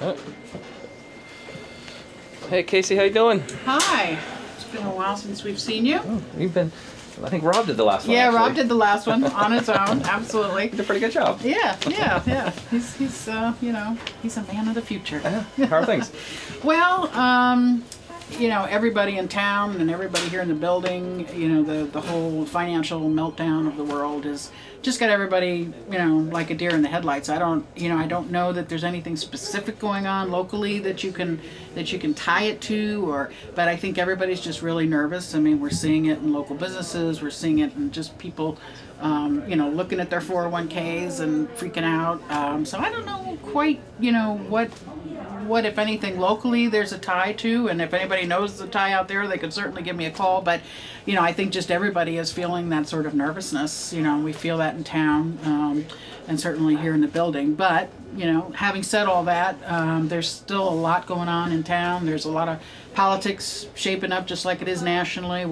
Oh. Hey Casey, how you doing? Hi. It's been a while since we've seen you. Oh, you've been. I think Rob did the last one. Yeah, actually. Rob did the last one on his own. Absolutely. He did a pretty good job. Yeah. He's you know, he's a man of the future. How are things? Well, you know, everybody in town and everybody here in the building, you know, the whole financial meltdown of the world has just got everybody, you know, like a deer in the headlights. I don't know that there's anything specific going on locally that you can tie it to, but I think everybody's just really nervous. I mean, we're seeing it in local businesses, we're seeing it in just people, you know, looking at their 401ks and freaking out. So I don't know quite, you know, what if anything locally there's a tie to, and if anybody knows the tie out there, they could certainly give me a call. But you know, I think just everybody is feeling that sort of nervousness. You know, we feel that in town, and certainly here in the building. But you know, having said all that, there's still a lot going on in town. There's a lot of politics shaping up, just like it is nationally.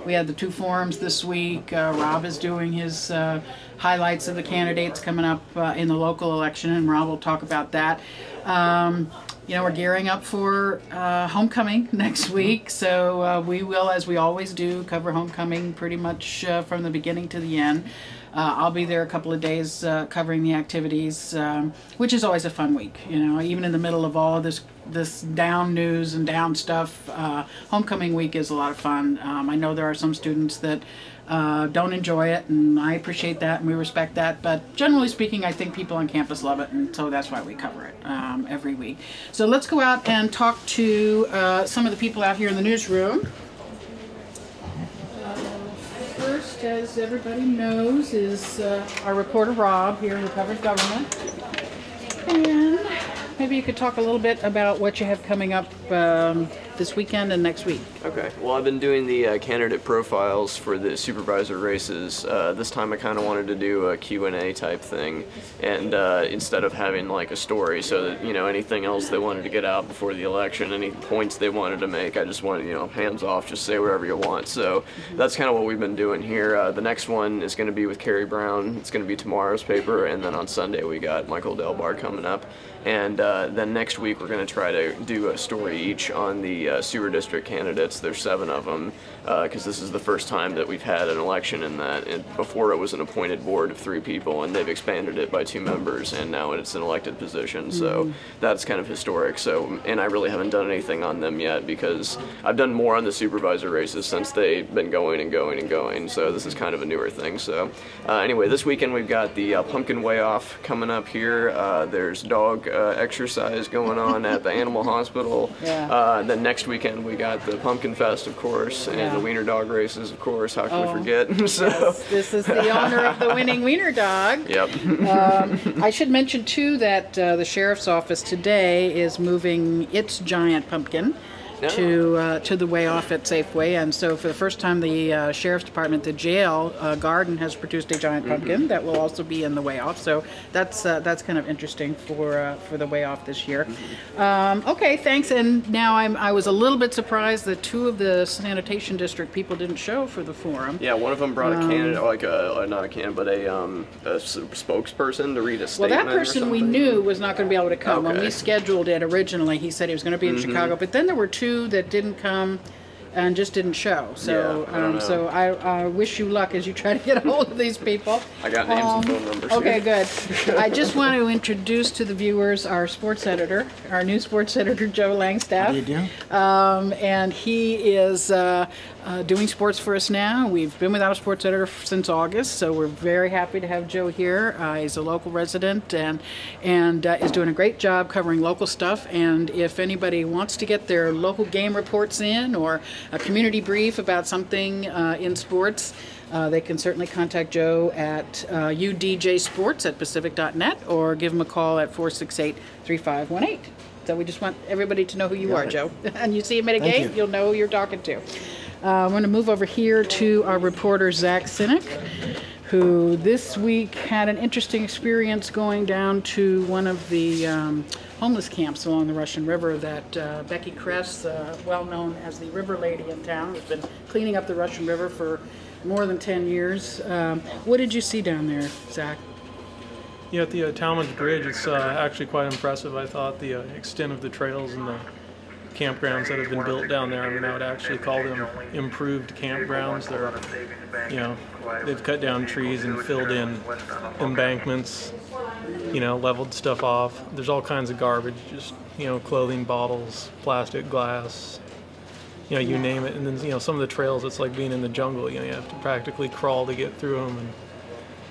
We had the 2 forums this week. Rob is doing his highlights of the candidates coming up in the local election, and Rob will talk about that. You know, we're gearing up for homecoming next week, so we will, as we always do, cover homecoming pretty much from the beginning to the end. I'll be there a couple of days covering the activities, which is always a fun week. You know, even in the middle of all of this down news and down stuff, homecoming week is a lot of fun. I know there are some students that don't enjoy it, and I appreciate that and we respect that, but generally speaking, I think people on campus love it, and so that's why we cover it every week. So let's go out and talk to some of the people out here in the newsroom. First, as everybody knows, is our reporter Rob here who covers government. And maybe you could talk a little bit about what you have coming up this weekend and next week. Okay. Well, I've been doing the candidate profiles for the supervisor races. This time I kind of wanted to do a Q&A type thing, and instead of having like a story, so that, you know, anything else they wanted to get out before the election, any points they wanted to make, I just wanted, you know, hands off, just say whatever you want. So that's kind of what we've been doing here. The next one is going to be with Carrie Brown. It's going to be tomorrow's paper, and then on Sunday we got Michael Delbar coming up. And then next week we're going to try to do a story each on the sewer district candidates. There's 7 of them, because this is the first time that we've had an election in that. And before it was an appointed board of 3 people, and they've expanded it by 2 members, and now it's an elected position. So that's kind of historic. So, and I really haven't done anything on them yet, because I've done more on the supervisor races since they've been going and going and going. So this is kind of a newer thing. So anyway, this weekend we've got the pumpkin weigh off coming up here. There's dog exercise going on at the animal hospital. Yeah. Then next weekend we got the Pumpkin Fest, of course, and the wiener dog races, of course. How can we forget? So yes, this is the owner of the winning wiener dog. Yep. I should mention too that the sheriff's office today is moving its giant pumpkin to the weigh off at Safeway, and so for the first time the sheriff's department, the jail garden, has produced a giant pumpkin that will also be in the weigh off. So that's kind of interesting for the weigh off this year. Okay, thanks. And now I was a little bit surprised that 2 of the sanitation district people didn't show for the forum. Yeah, one of them brought a candidate, like not a candidate, but a spokesperson to read a statement. Well, that person we knew was not going to be able to come. Okay. When we scheduled it originally, he said he was going to be in Chicago, but then there were 2 that didn't come and just didn't show. So, so I wish you luck as you try to get a hold of these people. I got names and phone numbers. Okay, good. I just want to introduce to the viewers our sports editor, our new sports editor, Joe Langstaff. How do you do? And he is doing sports for us now. We've been without a sports editor since August, so we're very happy to have Joe here. He's a local resident and is doing a great job covering local stuff. And if anybody wants to get their local game reports in, or a community brief about something in sports, they can certainly contact Joe at udjsports@pacific.net, or give him a call at 468-3518. So we just want everybody to know who you are, Joe. And you see him at a game, you'll know who you're talking to. I'm going to move over here to our reporter, Zach Sinek, who this week had an interesting experience going down to one of the homeless camps along the Russian River that Becky Kress, well known as the river lady in town, has been cleaning up the Russian River for more than 10 years. What did you see down there, Zach? Yeah, at the Talmadge Bridge, it's actually quite impressive. I thought the extent of the trails and the campgrounds that have been built down there. I mean, I would actually call them improved campgrounds. They're, they've cut down trees and filled in embankments, leveled stuff off. There's all kinds of garbage, just, clothing, bottles, plastic, glass, you name it. And then, some of the trails, it's like being in the jungle. You have to practically crawl to get through them.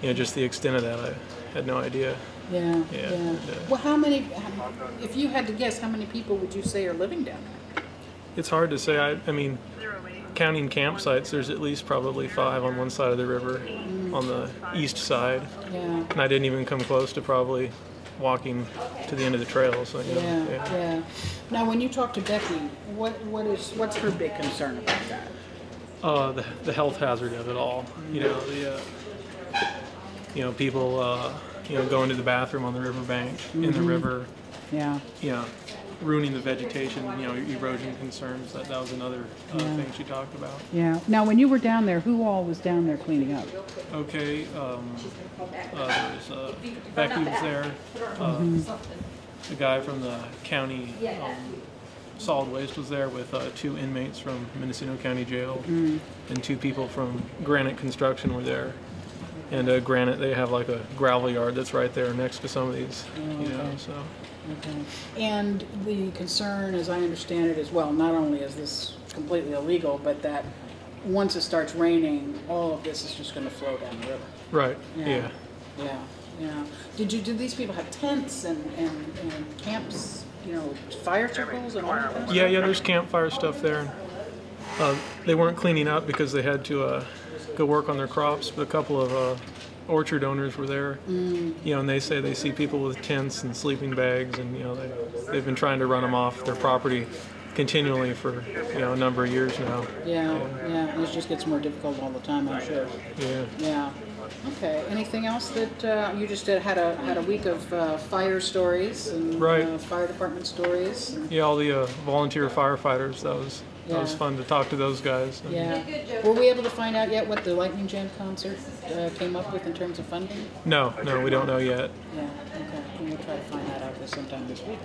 And, just the extent of that, I had no idea. Yeah. Well, if you had to guess, how many people would you say are living down there? It's hard to say. I mean, counting campsites, there's at least probably 5 on one side of the river, on the east side. Yeah. And I didn't even come close to probably walking to the end of the trail. So yeah. Now, when you talk to Becky, what's her big concern about that? The health hazard of it all. People going to the bathroom on the riverbank, in the river. Yeah. Ruining the vegetation, erosion concerns. That was another thing she talked about. Yeah. Now, when you were down there, who all was down there cleaning up? Okay. There was Becky was there. The guy from the county solid waste was there with 2 inmates from Mendocino County Jail, and 2 people from Granite Construction were there. And Granite, they have like a gravel yard that's right there next to some of these, so. Okay. And the concern, as I understand it, as well, not only is this completely illegal, but that once it starts raining, all of this is just going to flow down the river. Right. Yeah. Did these people have tents and camps, fire circles and all of that? Yeah, there's campfire stuff there. They weren't cleaning up because they had to go work on their crops, but a couple of orchard owners were there, and they say they see people with tents and sleeping bags, and they've been trying to run them off their property continually for a number of years now. Yeah, and it just gets more difficult all the time, I'm sure. Yeah. Okay. Anything else that you just had a week of fire stories and fire department stories? Yeah, all the volunteer firefighters. That was fun to talk to those guys. Yeah. Were we able to find out yet what the Lightning Jam concert came up with in terms of funding? No, we don't know yet. Yeah. Okay. We'll try to find that out sometime this week.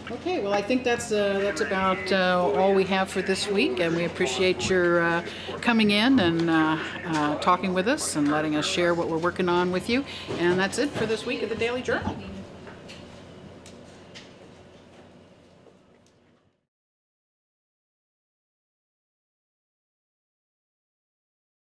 Okay. Well, I think that's about all we have for this week, and we appreciate your coming in and talking with us and letting us share what we're working on with you. And that's it for this week of the Daily Journal.